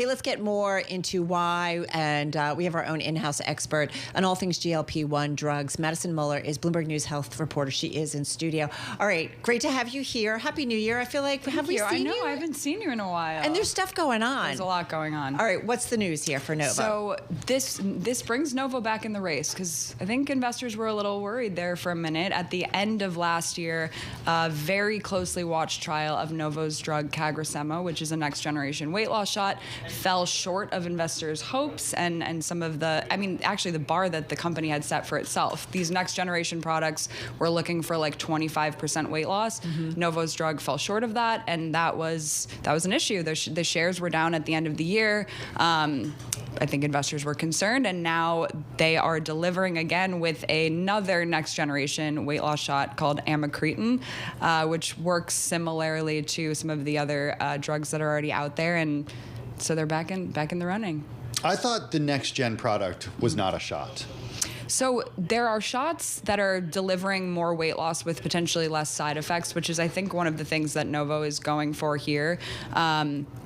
Hey, let's get more into why, and we have our own in-house expert on all things GLP-1 drugs. Madison Muller is Bloomberg News health reporter. She is in studio. All right, great to have you here. Happy New Year. I feel like, have we seen you? I know, I haven't seen you in a while. And there's stuff going on. There's a lot going on. All right, what's the news here for Novo? So this brings Novo back in the race, because I think investors were a little worried there for a minute. At the end of last year, a very closely watched trial of Novo's drug CagriSema, which is a next-generation weight loss shot, fell short of investors' hopes and some of actually the bar that the company had set for itself. These next-generation products were looking for like 25% weight loss. Mm-hmm. Novo's drug fell short of that, and that was an issue. The shares were down at the end of the year. I think investors were concerned, and now they are delivering again with another next-generation weight loss shot called amycretin, which works similarly to some of the other drugs that are already out there, and so they're back in the running. I thought the next-gen product was not a shot. So there are shots that are delivering more weight loss with potentially less side effects, which is, I think, one of the things that Novo is going for here.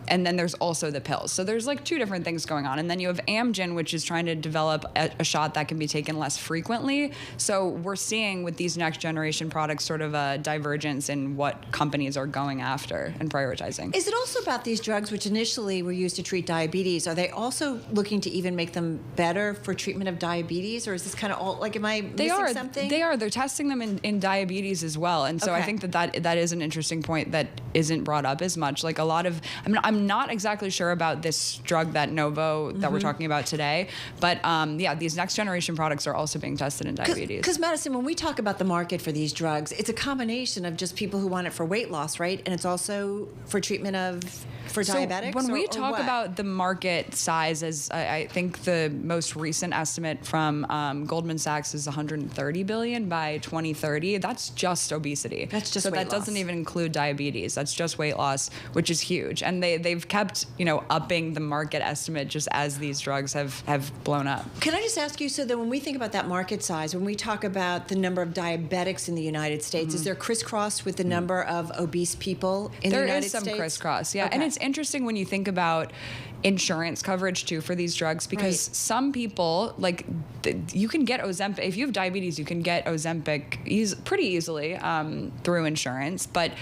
And then there's also the pills. So there's like two different things going on. And then you have Amgen, which is trying to develop a shot that can be taken less frequently. So we're seeing with these next generation products sort of a divergence in what companies are going after and prioritizing. Is it also about these drugs, which initially were used to treat diabetes? Are they also looking to even make them better for treatment of diabetes? Or is this kind of all, like, am I missing something? They are. They're testing them in diabetes as well. And so okay. I think that is an interesting point that isn't brought up as much. Like a lot of, I'm not exactly sure about this drug that Novo that we're talking about today, but these next generation products are also being tested in diabetes. Because Madison, when we talk about the market for these drugs, it's a combination of just people who want it for weight loss, right? And it's also for treatment for diabetics. When we talk about the market size, as I think the most recent estimate from Goldman Sachs is 130 billion by 2030. That's just obesity. That's just so weight that loss. Doesn't even include diabetes. That's just weight loss, which is huge. And they've kept upping the market estimate just as these drugs have blown up. Can I just ask you, so that when we think about that market size, when we talk about the number of diabetics in the United States, is there crisscross with the number of obese people in the United States? There is some crisscross, yeah. Okay. And it's interesting when you think about insurance coverage too for these drugs, because some people, like, you can get Ozempic. If you have diabetes, you can get Ozempic pretty easily through insurance. But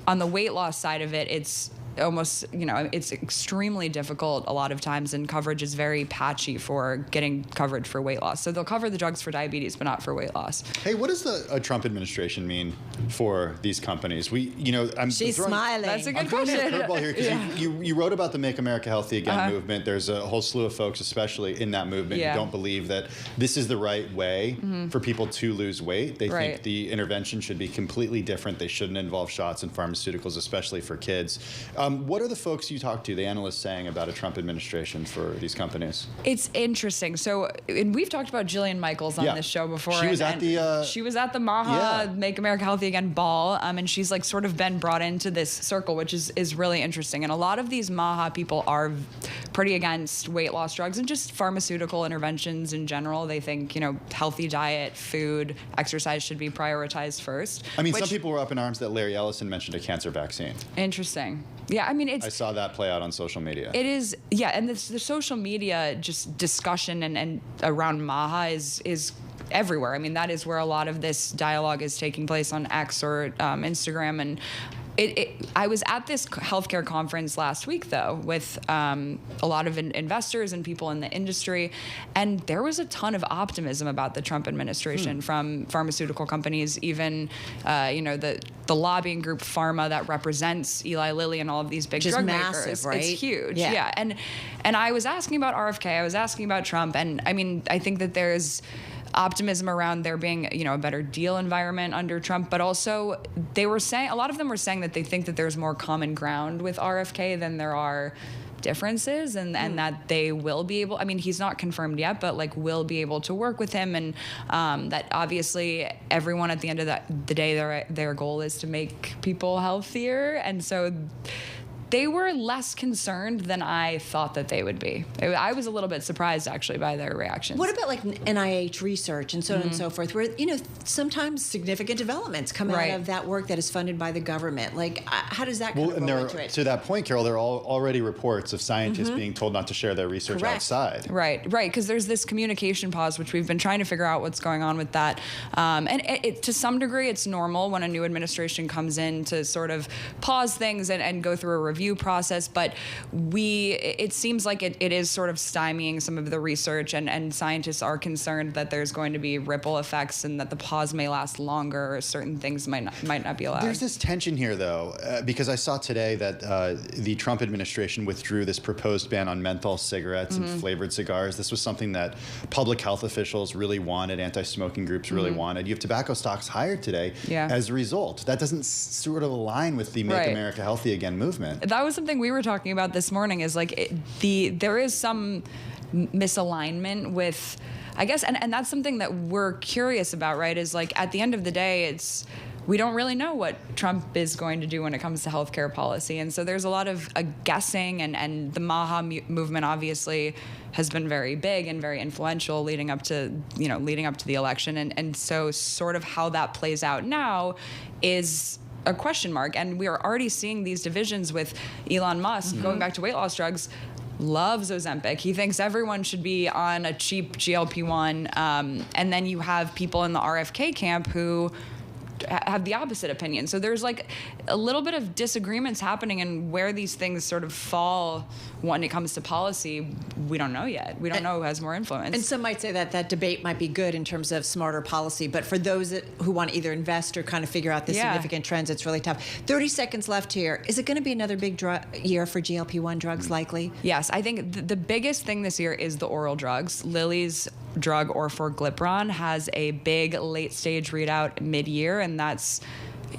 on the weight loss side of it, it's almost, it's extremely difficult a lot of times, and coverage is very patchy for getting coverage for weight loss. So they'll cover the drugs for diabetes, but not for weight loss. Hey, what does the Trump administration mean for these companies? She's smiling. That's a good I'm throwing question. a curveball here because you wrote about the Make America Healthy Again movement. There's a whole slew of folks, especially in that movement, who don't believe that this is the right way for people to lose weight. They think the intervention should be completely different. They shouldn't involve shots and pharmaceuticals, especially for kids. What are the folks you talk to, the analysts, saying about a Trump administration for these companies? It's interesting. So, and we've talked about Jillian Michaels on this show before. She was at the MAHA Make America Healthy Again ball, and she's like sort of been brought into this circle, which is really interesting. And a lot of these MAHA people are pretty against weight loss drugs and just pharmaceutical interventions in general. They think, healthy diet, food, exercise should be prioritized first. I mean, some people were up in arms that Larry Ellison mentioned a cancer vaccine. Interesting. Yeah, I saw that play out on social media. It is, and the social media just discussion and around MAHA is everywhere. I mean, that is where a lot of this dialogue is taking place on X or Instagram. And I was at this healthcare conference last week, though, with a lot of investors and people in the industry, and there was a ton of optimism about the Trump administration from pharmaceutical companies, even the lobbying group Pharma that represents Eli Lilly and all of these big drug massive, makers. Right? It's huge, yeah. And I was asking about RFK, I was asking about Trump, and I think that there's optimism around there being, a better deal environment under Trump, but also a lot of them were saying that they think that there's more common ground with RFK than there are differences, and that they will be able, he's not confirmed yet, but will be able to work with him, and that obviously everyone at the end of the day, their goal is to make people healthier, and so They were less concerned than I thought that they would be. I was a little bit surprised, actually, by their reactions. What about like NIH research and so on and so forth, where, sometimes significant developments come out of that work that is funded by the government? Like, how does that kind of roll into it? To that point, Carol, there are already reports of scientists being told not to share their research outside. Right, because there's this communication pause, which we've been trying to figure out what's going on with that. And to some degree, it's normal when a new administration comes in to sort of pause things and go through a review process. But it seems like it is sort of stymieing some of the research, and scientists are concerned that there's going to be ripple effects and that the pause may last longer, or certain things might not be allowed. There's this tension here, though, because I saw today that the Trump administration withdrew this proposed ban on menthol cigarettes and flavored cigars. This was something that public health officials really wanted, anti-smoking groups really wanted. You have tobacco stocks higher today as a result. That doesn't sort of align with the Make America Healthy Again movement. That was something we were talking about this morning, is like there is some misalignment with, I guess, and that's something that we're curious about, right? Is like, at the end of the day, we don't really know what Trump is going to do when it comes to healthcare policy. And so there's a lot of guessing, and the MAHA movement obviously has been very big and very influential leading up to the election. And so sort of how that plays out now is a question mark. And we are already seeing these divisions with Elon Musk, going back to weight loss drugs, loves Ozempic. He thinks everyone should be on a cheap GLP-1. And then you have people in the RFK camp who have the opposite opinion. So there's like a little bit of disagreements happening, and where these things sort of fall when it comes to policy, we don't know yet. We don't know who has more influence. And some might say that debate might be good in terms of smarter policy, but for those who want to either invest or kind of figure out the significant trends, it's really tough. 30 seconds left here. Is it going to be another big year for GLP-1 drugs, likely? Yes, I think the biggest thing this year is the oral drugs. Lilly's drug, orforglipron, has a big late-stage readout mid-year, and that's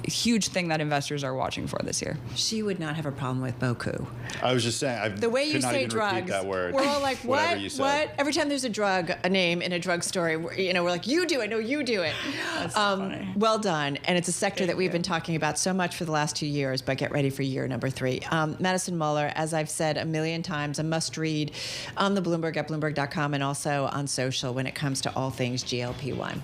a huge thing that investors are watching for this year. She would not have a problem with Boku. I was just saying, the way you say drugs, that word. We're all like, what? What? Every time there's a name in a drug story, we're like, you do it. No, you do it. That's so funny. Well done. And it's a sector that we've been talking about so much for the last 2 years, but get ready for year number 3. Madison Muller, as I've said a million times, a must read on the Bloomberg at Bloomberg.com, and also on social when it comes to all things GLP-1.